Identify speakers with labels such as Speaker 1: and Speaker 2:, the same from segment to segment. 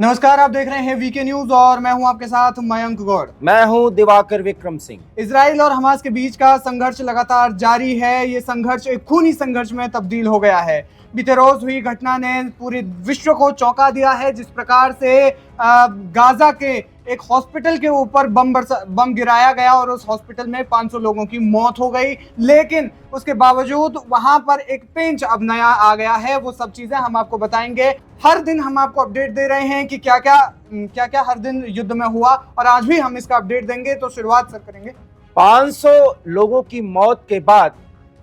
Speaker 1: नमस्कार, आप देख रहे हैं वीके न्यूज और मैं हूं आपके साथ मयंक गौड़।
Speaker 2: मैं हूं दिवाकर विक्रम सिंह।
Speaker 1: इजराइल और हमास के बीच का संघर्ष लगातार जारी है। ये संघर्ष एक खूनी संघर्ष में तब्दील हो गया है। बीते रोज हुई घटना ने पूरे विश्व को चौंका दिया है। जिस प्रकार से गाजा के एक हॉस्पिटल के ऊपर बम गिराया गया और उस हॉस्पिटल में 500 लोगों की मौत हो गई, लेकिन उसके बावजूद वहां पर एक पेंच अब नया आ गया है। वो सब चीजें हम आपको बताएंगे। हर दिन हम आपको अपडेट दे रहे हैं कि क्या क्या हर दिन युद्ध में हुआ और आज भी हम इसका अपडेट देंगे। तो शुरुआत सर करेंगे।
Speaker 2: 500 लोगों की मौत के बाद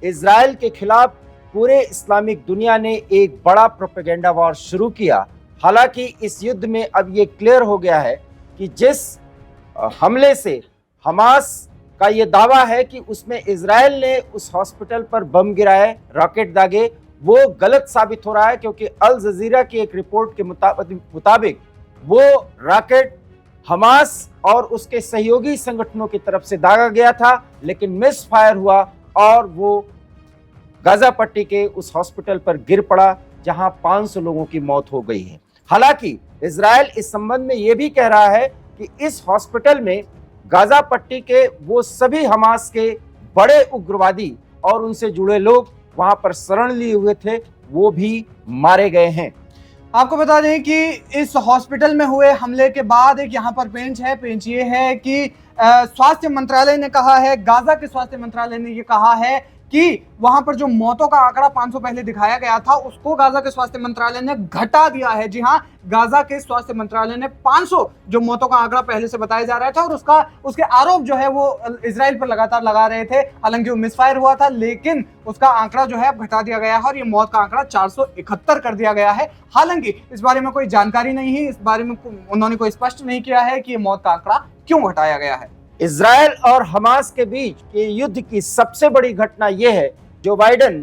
Speaker 2: इजराइल के खिलाफ पूरे इस्लामिक दुनिया ने एक बड़ा प्रोपेगेंडा वॉर शुरू किया। हालांकि इस युद्ध में अब ये क्लियर हो गया है कि जिस हमले से हमास का ये दावा है कि उसमें इजराइल ने उस हॉस्पिटल पर बम गिराए, रॉकेट दागे, वो गलत साबित हो रहा है, क्योंकि अल जजीरा की एक रिपोर्ट के मुताबिक वो रॉकेट हमास और उसके सहयोगी संगठनों की तरफ से दागा गया था, लेकिन मिस फायर हुआ और वो गाजा पट्टी के उस हॉस्पिटल पर गिर पड़ा जहां 500 लोगों की मौत हो गई है। हालांकि इजराइल इस संबंध में यह भी कह रहा है कि इस हॉस्पिटल में गाजा पट्टी के वो सभी हमास के बड़े उग्रवादी और उनसे जुड़े लोग वहां पर शरण लिए हुए थे, वो भी मारे गए हैं।
Speaker 1: आपको बता दें कि इस हॉस्पिटल में हुए हमले के बाद एक यहाँ पर पेंच है। पेंच ये है कि स्वास्थ्य मंत्रालय ने कहा है, गाजा के स्वास्थ्य मंत्रालय ने ये कहा है कि वहां पर जो मौतों का आंकड़ा 500 पहले दिखाया गया था उसको गाजा के स्वास्थ्य मंत्रालय ने घटा दिया है। जी हाँ, गाजा के स्वास्थ्य मंत्रालय ने 500 जो मौतों का आंकड़ा पहले से बताया जा रहा था और उसके आरोप जो है वो इजराइल पर लगातार लगा रहे थे। हालांकि वो मिसफायर हुआ था, लेकिन उसका आंकड़ा जो है अब घटा दिया गया है और ये मौत का आंकड़ा 471 कर दिया गया है। हालांकि इस बारे में कोई जानकारी नहीं है, इस बारे में उन्होंने कोई स्पष्ट नहीं किया है कि ये मौत का आंकड़ा क्यों घटाया गया है।
Speaker 2: इजराइल और हमास के बीच के युद्ध की सबसे बड़ी घटना यह है, जो बाइडेन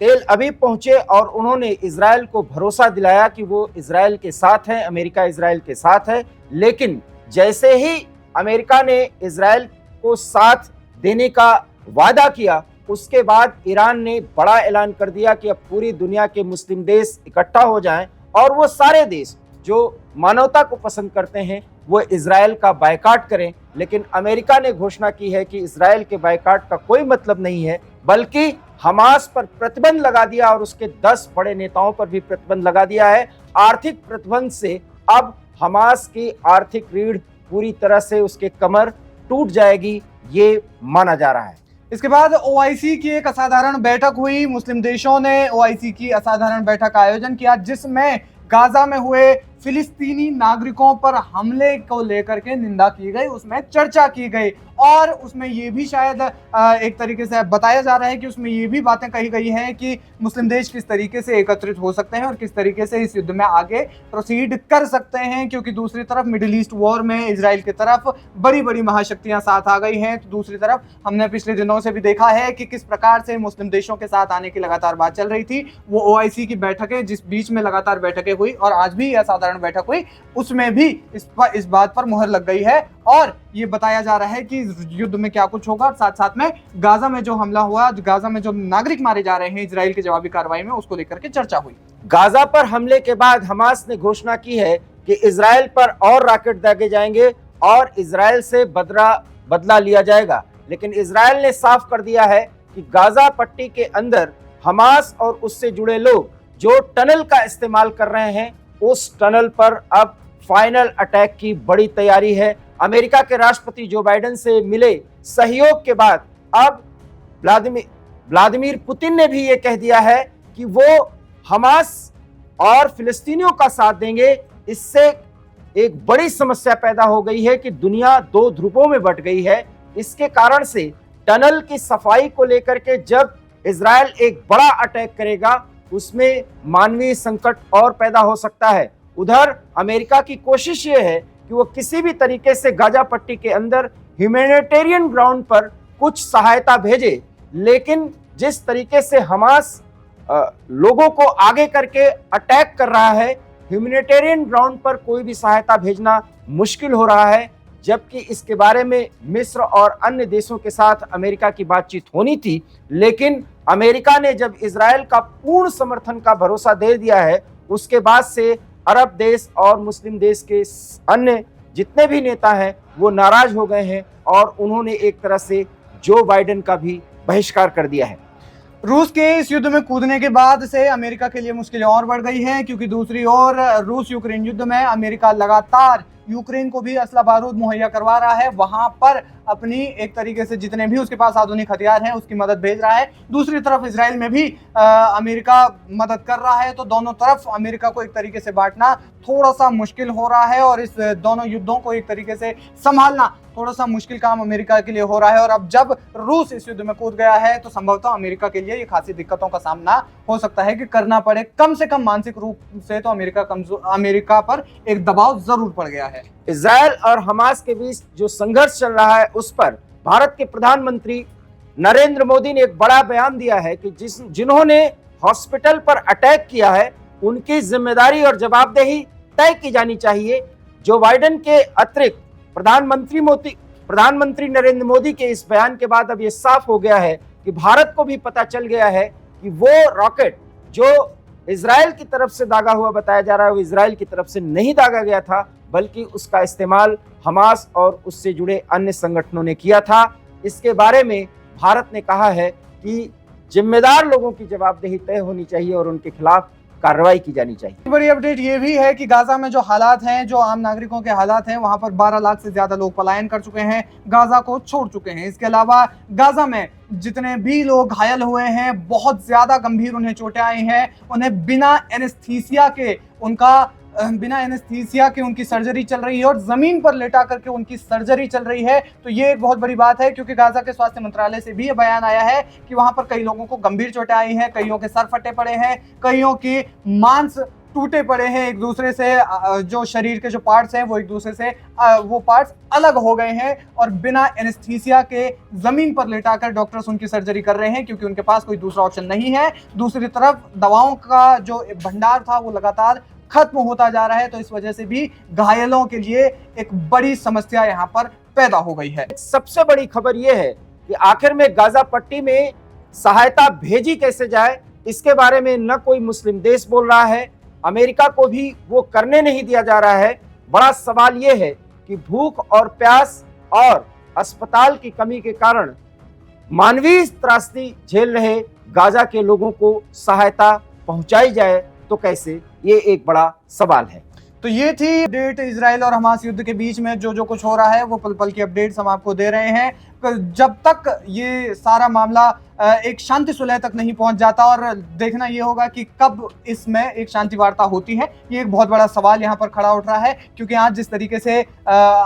Speaker 2: तेल अवीव पहुंचे और उन्होंने इजराइल को भरोसा दिलाया कि वो इजराइल के साथ है, अमेरिका इजराइल के साथ है। लेकिन जैसे ही अमेरिका ने इजराइल को साथ देने का वादा किया, उसके बाद ईरान ने बड़ा ऐलान कर दिया कि अब पूरी दुनिया के मुस्लिम देश इकट्ठा हो जाएं और वो सारे देश जो मानवता को पसंद करते हैं वो इजराइल का बायकॉट करें। लेकिन अमेरिका ने घोषणा की है कि इजराइल के बायकॉट का कोई मतलब नहीं है, बल्कि हमास पर प्रतिबंध लगा दिया और उसके 10 बड़े नेताओं पर भी प्रतिबंध लगा दिया है। आर्थिक प्रतिबंध से अब हमास की आर्थिक रीढ़ पूरी तरह से उसके कमर टूट जाएगी, ये माना जा रहा है।
Speaker 1: इसके बाद ओआईसी की एक असाधारण बैठक हुई। मुस्लिम देशों ने ओआईसी की असाधारण बैठक का आयोजन किया, जिसमें गाजा में हुए फिलिस्तीनी नागरिकों पर हमले को लेकर के निंदा की गई, उसमें चर्चा की गई और उसमें ये भी शायद एक तरीके से बताया जा रहा है कि उसमें ये भी बातें कही गई हैं कि मुस्लिम देश किस तरीके से एकत्रित हो सकते हैं और किस तरीके से इस युद्ध में आगे प्रोसीड कर सकते हैं। क्योंकि दूसरी तरफ मिडिल ईस्ट वॉर में इजराइल की तरफ बड़ी बड़ी महाशक्तियां साथ आ गई हैं, तो दूसरी तरफ हमने पिछले दिनों से भी देखा है कि किस प्रकार से मुस्लिम देशों के साथ आने की लगातार बात चल रही थी। वो ओआईसी की बैठकें, जिस बीच में लगातार बैठकें हुई और आज भी असाधारण बैठक हुई, उसमें भी इस बात पर मुहर लग गई है और ये बताया जा रहा है कि युद्ध में क्या कुछ होगा। साथ साथ में गाजा में जो हमला हुआ, गाजा में जो नागरिक मारे जा रहे हैं इजराइल की जवाबी कार्रवाई में, उसको लेकर के चर्चा हुई।
Speaker 2: गाजा पर हमले के बाद हमास ने घोषणा की है कि इजराइल पर और रॉकेट दागे जाएंगे और इजराइल से बदला लिया जाएगा। लेकिन इजराइल ने साफ कर दिया है कि गाजा पट्टी के अंदर हमास और उससे जुड़े लोग जो टनल का इस्तेमाल कर रहे हैं, उस टनल पर अब फाइनल अटैक की बड़ी तैयारी है। अमेरिका के राष्ट्रपति जो बाइडेन से मिले सहयोग के बाद अब व्लादिमीर पुतिन ने भी ये कह दिया है कि वो हमास और फिलिस्तीनियों का साथ देंगे। इससे एक बड़ी समस्या पैदा हो गई है कि दुनिया 2 ध्रुवों में बंट गई है। इसके कारण से टनल की सफाई को लेकर के जब इजराइल एक बड़ा अटैक करेगा, उसमें मानवीय संकट और पैदा हो सकता है। उधर अमेरिका की कोशिश ये है कि वो किसी भी तरीके से गाजा पट्टी के अंदर ह्यूमैनिटेरियन ग्राउंड पर कुछ सहायता भेजे, लेकिन जिस तरीके से हमास लोगों को आगे करके अटैक कर रहा है, ह्यूमैनिटेरियन ग्राउंड पर कोई भी सहायता भेजना मुश्किल हो रहा है। जबकि इसके बारे में मिस्र और अन्य देशों के साथ अमेरिका की बातचीत होनी थी, लेकिन अमेरिका ने जब इजराइल का पूर्ण समर्थन का भरोसा दे दिया है, उसके बाद से अरब देश और मुस्लिम देश के अन्य जितने भी नेता हैं वो नाराज हो गए हैं और उन्होंने एक तरह से जो बाइडेन का भी बहिष्कार कर दिया है।
Speaker 1: रूस के इस युद्ध में कूदने के बाद से अमेरिका के लिए मुश्किलें और बढ़ गई हैं, क्योंकि दूसरी ओर रूस यूक्रेन युद्ध में अमेरिका लगातार यूक्रेन को भी असला बारूद मुहैया करवा रहा है, वहां पर अपनी एक तरीके से जितने भी उसके पास आधुनिक हथियार हैं उसकी मदद भेज रहा है। दूसरी तरफ इजराइल में भी अमेरिका मदद कर रहा है, तो दोनों तरफ अमेरिका को एक तरीके से बांटना थोड़ा सा मुश्किल हो रहा है और इस दोनों युद्धों को एक तरीके से संभालना थोड़ा सा मुश्किल काम अमेरिका के लिए हो रहा है। और अब जब रूस इस युद्ध में कूद गया है तो संभवतः अमेरिका के लिए ये खासी दिक्कतों का सामना हो सकता है कि करना पड़े। कम से कम मानसिक रूप से तो अमेरिका पर एक दबाव जरूर पड़ गया है।
Speaker 2: इजराइल और हमास के बीच जो संघर्ष चल रहा है उस पर भारत के प्रधानमंत्री नरेंद्र मोदी ने एक बड़ा बयान दिया है कि जिन्होंने हॉस्पिटल पर अटैक किया है उनकी जिम्मेदारी और जवाबदेही तय की जानी चाहिए। जो बाइडेन के अतिरिक्त प्रधानमंत्री नरेंद्र मोदी के इस बयान के बाद अब ये साफ हो गया है कि भारत को भी पता चल गया है कि वो रॉकेट जो इजराइल की तरफ से दागा हुआ बताया जा रहा है वो इजराइल की तरफ से नहीं दागा गया था, बल्कि उसका इस्तेमाल हमास और उससे जुड़े अन्य संगठनों ने किया था। इसके बारे में भारत ने कहा है कि जिम्मेदार लोगों की जवाबदेही तय होनी चाहिए और उनके खिलाफ कार्रवाई की जानी चाहिए।
Speaker 1: बड़ी अपडेट ये भी है कि गाजा में जो हालात हैं, जो आम नागरिकों के हालात हैं, वहां पर 12 लाख से ज्यादा लोग पलायन कर चुके हैं, गाजा को छोड़ चुके हैं। इसके अलावा गाजा में जितने भी लोग घायल हुए हैं, बहुत ज्यादा गंभीर उन्हें चोटें आई हैं, उन्हें बिना एनेस्थीसिया के उनकी सर्जरी चल रही है और जमीन पर लेटा करके उनकी सर्जरी चल रही है। तो ये एक बहुत बड़ी बात है, क्योंकि गाजा के स्वास्थ्य मंत्रालय से भी ये बयान आया है कि वहां पर कई लोगों को गंभीर चोटें आई हैं, कईयों के सर फटे पड़े हैं, कईयों के मांस टूटे पड़े हैं, एक दूसरे से जो शरीर के जो पार्ट्स हैं वो एक दूसरे से वो पार्ट्स अलग हो गए हैं और बिना एनेस्थीसिया के जमीन पर लेटाकर डॉक्टर्स उनकी सर्जरी कर रहे हैं, क्योंकि उनके पास कोई दूसरा ऑप्शन नहीं है। दूसरी तरफ दवाओं का जो भंडार था वो लगातार खत्म होता जा रहा है, तो इस वजह से भी घायलों के लिए एक बड़ी समस्या यहाँ पर पैदा हो गई है।
Speaker 2: सबसे बड़ी खबर यह है कि आखिर में गाजा पट्टी में सहायता भेजी कैसे जाए, इसके बारे में न कोई मुस्लिम देश बोल रहा है, अमेरिका को भी वो करने नहीं दिया जा रहा है। बड़ा सवाल ये है कि भूख और प्यास और अस्पताल की कमी के कारण मानवीय त्रासदी झेल रहे गाजा के लोगों को सहायता पहुंचाई जाए तो कैसे, ये एक बड़ा सवाल है।
Speaker 1: तो ये थी अपडेट इजराइल और हमास युद्ध के बीच में जो कुछ हो रहा है, वो पल पल की अपडेट्स हम आपको दे रहे हैं। जब तक ये सारा मामला एक शांति सुलह तक नहीं पहुंच जाता, और देखना ये होगा कि कब इसमें एक शांति वार्ता होती है, ये एक बहुत बड़ा सवाल यहाँ पर खड़ा उठ रहा है। क्योंकि आज जिस तरीके से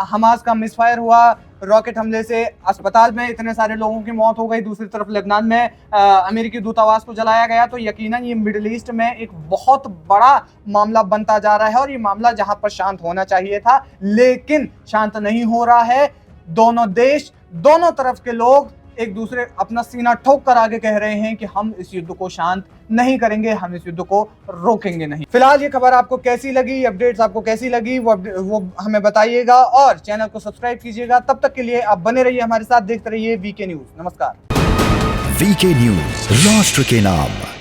Speaker 1: हमास का मिसफायर हुआ, रॉकेट हमले से अस्पताल में इतने सारे लोगों की मौत हो गई, दूसरी तरफ लेबनान में अमेरिकी दूतावास को जलाया गया, तो यकीनन ये मिडिल ईस्ट में एक बहुत बड़ा मामला बनता जा रहा है। और ये मामला जहां पर शांत होना चाहिए था लेकिन शांत नहीं हो रहा है। दोनों देश, दोनों तरफ के लोग एक दूसरे अपना सीना ठोक कर आगे कह रहे हैं कि हम इस युद्ध को शांत नहीं करेंगे, हम इस युद्ध को रोकेंगे नहीं। फिलहाल ये खबर आपको कैसी लगी, अपडेट्स आपको कैसी लगी, वो हमें बताइएगा और चैनल को सब्सक्राइब कीजिएगा। तब तक के लिए आप बने रहिए हमारे साथ, देखते रहिए वीके न्यूज। नमस्कार।
Speaker 3: वीके न्यूज, राष्ट्र के नाम।